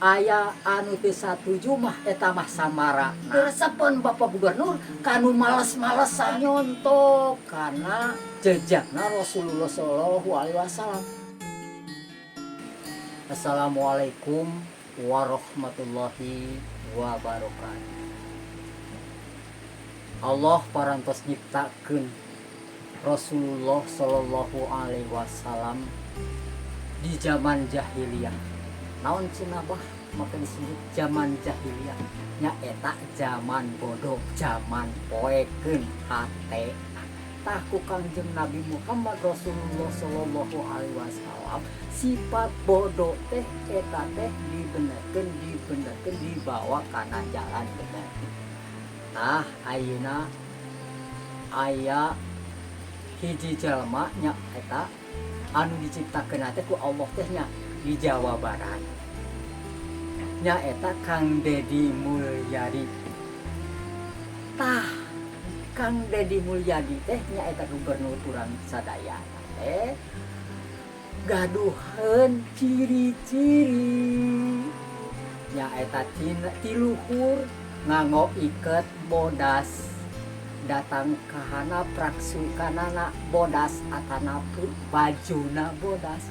aya anu teu satuju mah eta mah samara. Resepkeun Bapak Gubernur kanu males-malesan nyontok kana jejakna Rasulullah sallallahu alaihi wasallam. Assalamualaikum warahmatullahi wabarakatuh. Allah parantos nyiptakeun Rasulullah sallallahu alaihi wasallam di zaman jahiliyah. Naon cenah bah maka disebut zaman jahiliyah nya eta zaman bodoh, zaman poekeun hate. Tah ku Kangjeng Nabi Muhammad Rasulullah sallallahu alaihi wasallam sifat bodoh teh eta teh dibenerkeun dibawa kana jalan bener. Tah ayeuna aya hiji jalma nya eta anu diciptakeun teh ku Allah teh nya di Jawa Barat. Nya eta Kang Dedi Mulyadi. Tah Kang Dedi Mulyadi teh nya eta gubernur urang sadaya teh gaduheun ciri-ciri. Nya eta tiluhur nganggo iket bodas datang kahana praksukanana bodas atana bajuna bodas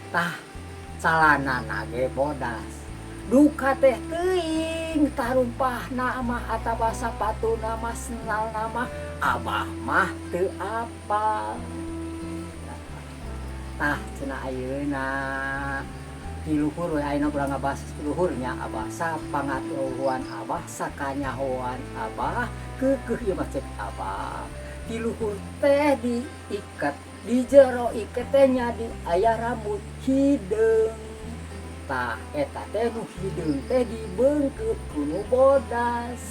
tah calanana ge bodas duka teh teuing tarumpahna mah atawa sapatuna mah sendalna mah abah mah teu apal. Tah cenah ayeuna tiluhur we ayeuna urang ngabahas tiluhurnya abah sapangaturuan abah sakanyahoan abah keukeuh ieu mah cek abah tiluhur teh diiket di jero iket teh nya di aya rambut hideung. Tah eta teh nu hideung teh dibeungkeut ku nu bodas.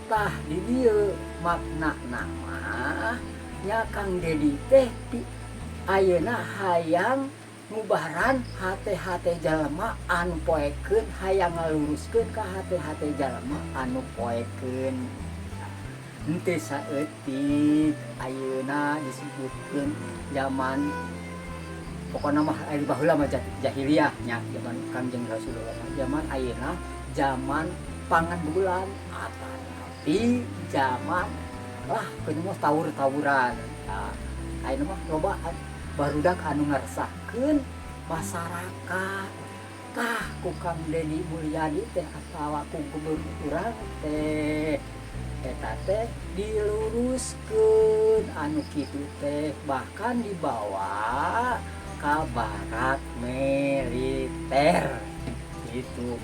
Tah di dieu maknana mah nya Kang Dedi teh ayeuna hayang ngubaran hate-hate jalma anu poekeun hayang ngaluruskeun ka hate-hate jalma anu poekeun. Henteu saeutik ayeuna disebutkeun zaman pokona mah ari baheula mah jahiliyah nya zaman Kangjeng Rasulullah. Zaman ayeuna zaman pangan bulan tapi zaman lah keun mah tawur-tawuran. Nah, ayeuna mah loba barudak anu ngaresahkeun masyarakat. Tah ku Kang Dedi Mulyadi teh atawa ku gubernur urang teh eta teh diluruskeun anu kitu teh bahkan dibawa ka barak militer gitu.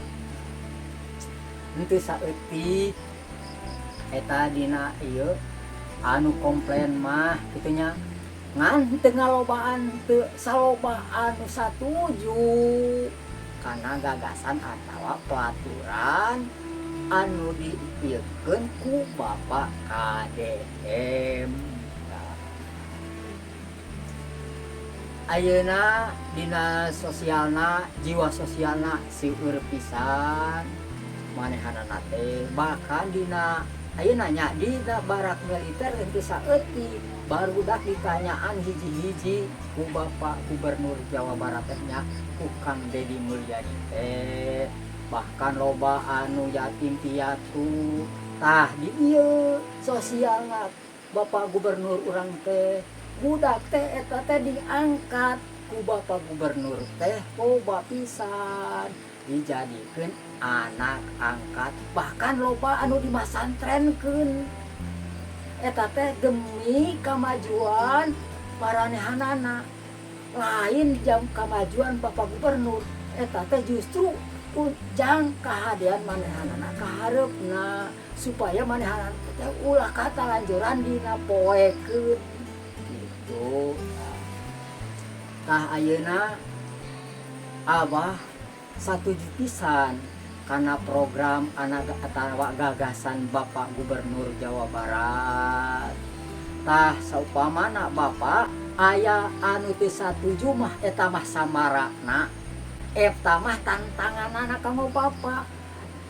Henteu saeutik eta dina ieu anu komplain mah kitu nya ngan teu ngalobaan teu salobaan nu satuju kana gagasan atawa pelaturan anu diieukeun ku Bapak KDM. Ayeuna dina sosialna jiwa sosialna seueur pisan manehanana teh bahkan dina ayeuna nya dina barak militer henteu saeutik barudak ditanyaan hiji-hiji ku Bapak Gubernur Jawa Barat teh nya ku Kang Dedi Mulyadi teh bahkan loba anu yatim piatu. Tah di ieu sosialna Bapak Gubernur urang teh budak teh eta teh diangkat ku Bapak Gubernur teh loba pisan dijadikeun anak angkat bahkan loba anu dimasantrenkeun eta teh demi kamajuan maranehanana lain jam kamajuan Bapak Gubernur eta teh justru ujang kahadean manehanana kahareupna supaya manehanana teh ulah katalanjuran dina poekeun gitu. Tah ayeuna abah satuju pisan karena program anak atawa gagasan Bapak Gubernur Jawa Barat. Tah saupamana Bapak aya anu teu satuju mah eta mah samarana eta mah tantanganana kanggo Bapak.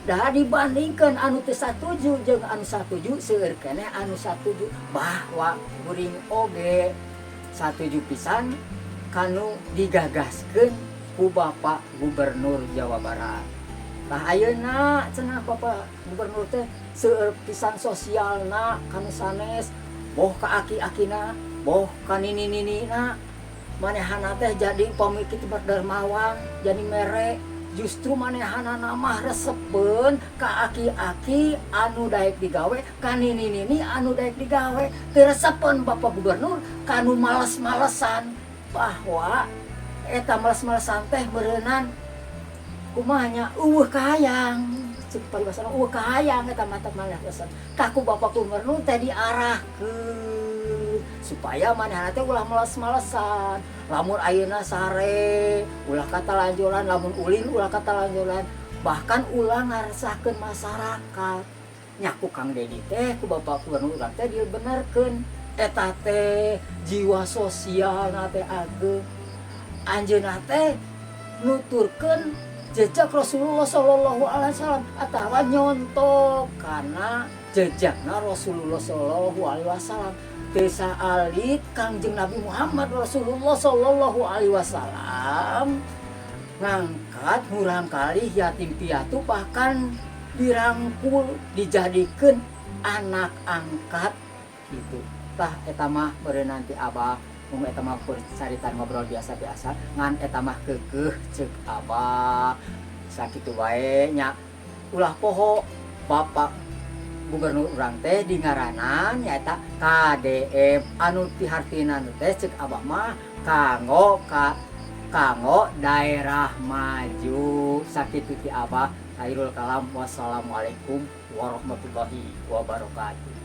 Da dibandingkeun anu teu satuju jeung anu satuju seueur keneh anu satuju bahwa kuring oge satuju pisan kanu digagaskeun ku Bapak Gubernur Jawa Barat. tah ayeuna cenah Bapak Gubernur teh seueur pisan sosialna kanu sanes boh ka aki-akina boh ka nini-ninina manehana teh jadi pamikir dermawan jadi mere justru manehana mah resepen ka aki-aki anu daek digawe ka nini-nini anu daek digawe teu resepen Bapak Gubernur kanu males-malesan bahwa eta males-malesan teh beureunan kumanya kahayang cek paribasana kahayang eta mata males-malesan kaku Bapak Gubernur teh diarahkeun supaya manehna teh ulah males-malesan lamun ayeuna sare ulah kata lanjuran lamun ulin ulah kata lanjuran bahkan ulah ngaresahkeun masyarakat nyaku Kang Dedi teh ku Bapak Gubernur urang teh dibenerkeun eta teh jiwa sosial teh ageung anjeunna teh nuturkeun jejak Rasulullah Shallallahu Alaihi Wasallam atawa nyontok karena jejakna Rasulullah Shallallahu Alaihi Wasallam desa alit Kangjeng Nabi Muhammad Rasulullah Shallallahu Alaihi Wasallam ngangkat ngurang kali yatim piatu bahkan dirangkul dijadikan anak angkat gitu tah eta mah beureunan nanti Abah mun eta mah caritan ngobrol biasa-biasa ngan eta mah keukeuh ceuk Abah sakitu bae nya ulah poho Bapak Gubernur urang teh di ngaranan nyaeta KDM anu pihartina teh ceuk Abah mah kanggo daerah maju sakitu ti Abah. Khairul kalam wassalamualaikum warahmatullahi wabarakatuh.